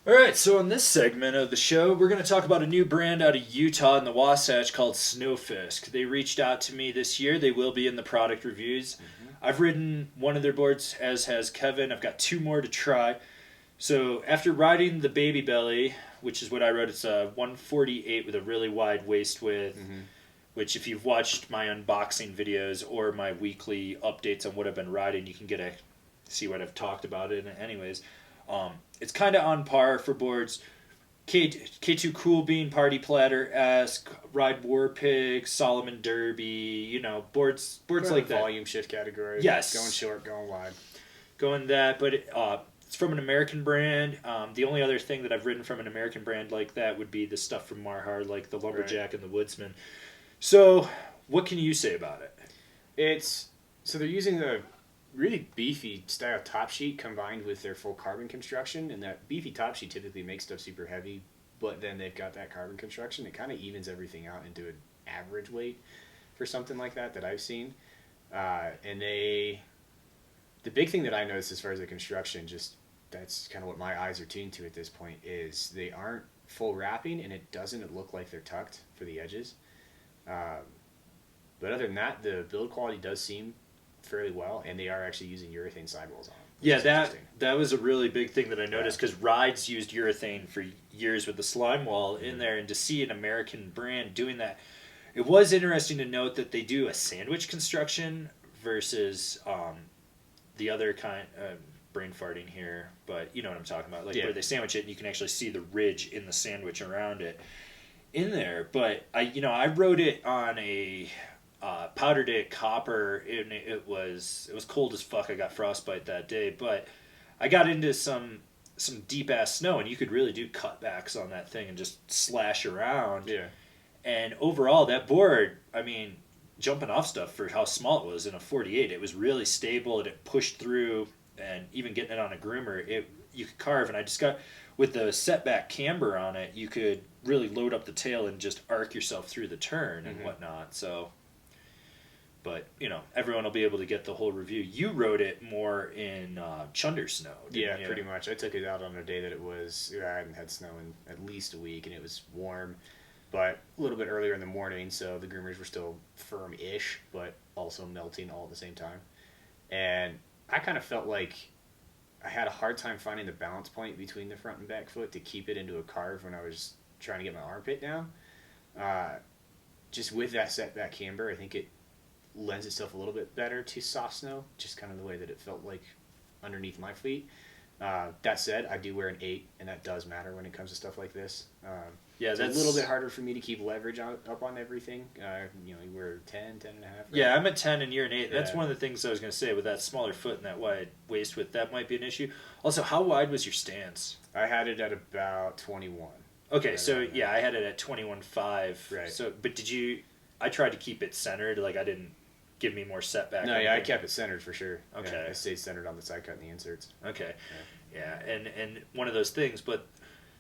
All right, so in this segment of the show, we're going to talk about a new brand out of Utah in the Wasatch called Snofisk. They reached out to me this year. They will be in the product reviews. I've ridden one of their boards, as has Kevin. I've got two more to try. So after riding the Baby Belly, which is what I rode, it's a 148 with a really wide waist width, which if you've watched my unboxing videos or my weekly updates on what I've been riding, you can see what I've talked about it. Anyways, it's kind of on par for boards. K2 Cool Bean, Party Platter-esque, Ride War Pig, Solomon Derby, boards like that. Volume shift category. Yes. Going short, going wide. Going that, but it's from an American brand. The only other thing that I've ridden from an American brand like that would be the stuff from Marhar, like the Lumberjack and the Woodsman. So, what can you say about it? So they're using the really beefy style top sheet combined with their full carbon construction, and that beefy top sheet typically makes stuff super heavy, but then they've got that carbon construction. It kind of evens everything out into an average weight for something like that I've seen. The big thing that I noticed as far as the construction, just that's kind of what my eyes are tuned to at this point, is they aren't full wrapping, and it doesn't look like they're tucked for the edges. But other than that, the build quality does seem fairly well, and they are actually using urethane sidewalls on them. Yeah, that was a really big thing that I noticed, because Rides used urethane for years with the slime wall in there, and to see an American brand doing that, it was interesting to note that they do a sandwich construction versus the other kind. Brain farting here, but you know what I'm talking about, where they sandwich it and you can actually see the ridge in the sandwich around it in there. But I rode it on a powdered it copper, and it was cold as fuck. I got frostbite that day, but I got into some deep ass snow, and you could really do cutbacks on that thing and just slash around. Yeah. And overall, that board, jumping off stuff for how small it was in a 48, it was really stable, and it pushed through. And even getting it on a groomer, you could carve. And I just got, with the setback camber on it, you could really load up the tail and just arc yourself through the turn and whatnot. So, but everyone will be able to get the whole review. You rode it more in Chunder snow. Yeah, you? pretty much. I took it out on a day that I hadn't had snow in at least a week, and it was warm, but a little bit earlier in the morning, so the groomers were still firm-ish, but also melting all at the same time. And I kind of felt like I had a hard time finding the balance point between the front and back foot to keep it into a carve when I was trying to get my armpit down. Just with that setback camber, I think it lends itself a little bit better to soft snow, just kind of the way that it felt like underneath my feet. That said, I do wear an 8, and that does matter when it comes to stuff like this. It's a little bit harder for me to keep leverage up on everything. You wear 10, 10 and a half. Right? Yeah, I'm at 10 and you're an 8. Yeah. That's one of the things I was going to say with that smaller foot and that wide waist width. That might be an issue. Also, how wide was your stance? I had it at about 21. Okay, so I had it at 21.5. Right. So, but I tried to keep it centered. I didn't give me more setback. No, I kept it centered for sure. Okay. Yeah, I stayed centered on the side cut and the inserts. Okay. Yeah, and one of those things, but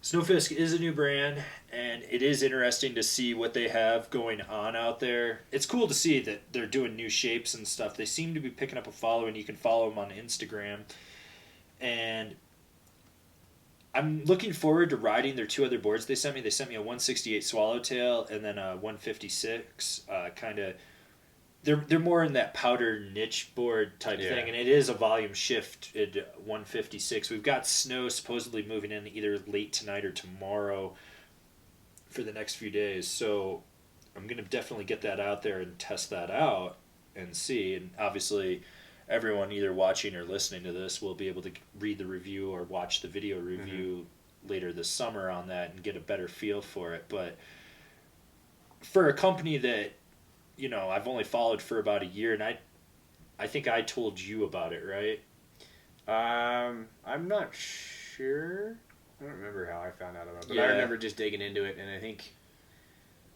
Snowfisk is a new brand, and it is interesting to see what they have going on out there. It's cool to see that they're doing new shapes and stuff. They seem to be picking up a following. You can follow them on Instagram. And I'm looking forward to riding their two other boards they sent me. They sent me a 168 Swallowtail and then a 156 kind of... They're more in that powder niche board type thing, and it is a volume shift at 156. We've got snow supposedly moving in either late tonight or tomorrow for the next few days, so I'm going to definitely get that out there and test that out and see. And obviously, everyone either watching or listening to this will be able to read the review or watch the video review later this summer on that and get a better feel for it. But for a company that I've only followed for about a year, and I think I told you about it, right? I'm not sure. I don't remember how I found out about it, but I remember just digging into it, and I think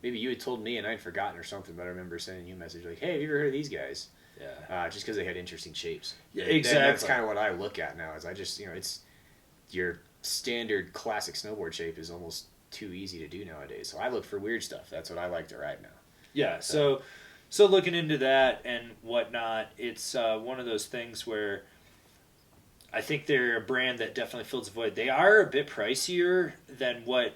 maybe you had told me and I'd forgotten or something, but I remember sending you a message like, hey, have you ever heard of these guys? Yeah. Just because they had interesting shapes. Yeah, exactly. That's kind of what I look at now, is I just, it's your standard classic snowboard shape is almost too easy to do nowadays. So I look for weird stuff. That's what I like to ride now. Yeah, so looking into that and whatnot, it's one of those things where I think they're a brand that definitely fills a void. They are a bit pricier than what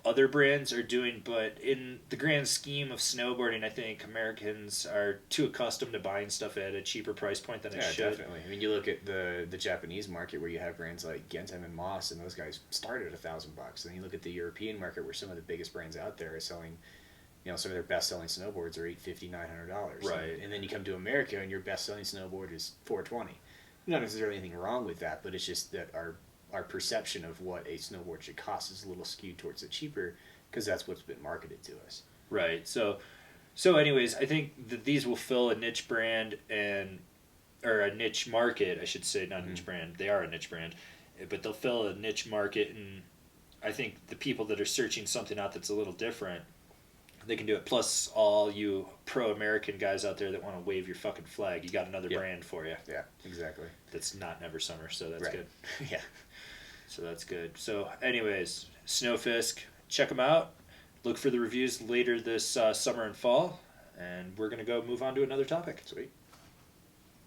other brands are doing, but in the grand scheme of snowboarding, I think Americans are too accustomed to buying stuff at a cheaper price point than it should. Definitely. I mean, you look at the Japanese market where you have brands like Gentem and Moss, and those guys start at $1,000. And you look at the European market where some of the biggest brands out there are selling, some of their best-selling snowboards are $850, $900. Right. And then you come to America, and your best-selling snowboard is $420. Not necessarily anything wrong with that, but it's just that our perception of what a snowboard should cost is a little skewed towards the cheaper because that's what's been marketed to us. Right. So anyways, I think that these will fill a niche brand or a niche market, I should say, not niche brand. They are a niche brand, but they'll fill a niche market, and I think the people that are searching something out that's a little different, they can do it. Plus, all you pro-American guys out there that want to wave your fucking flag, you got another brand for you. Yeah, exactly. That's not Never Summer, so that's good. Yeah. So that's good. So anyways, Snowfisk, check them out. Look for the reviews later this summer and fall. And we're going to go move on to another topic. Sweet.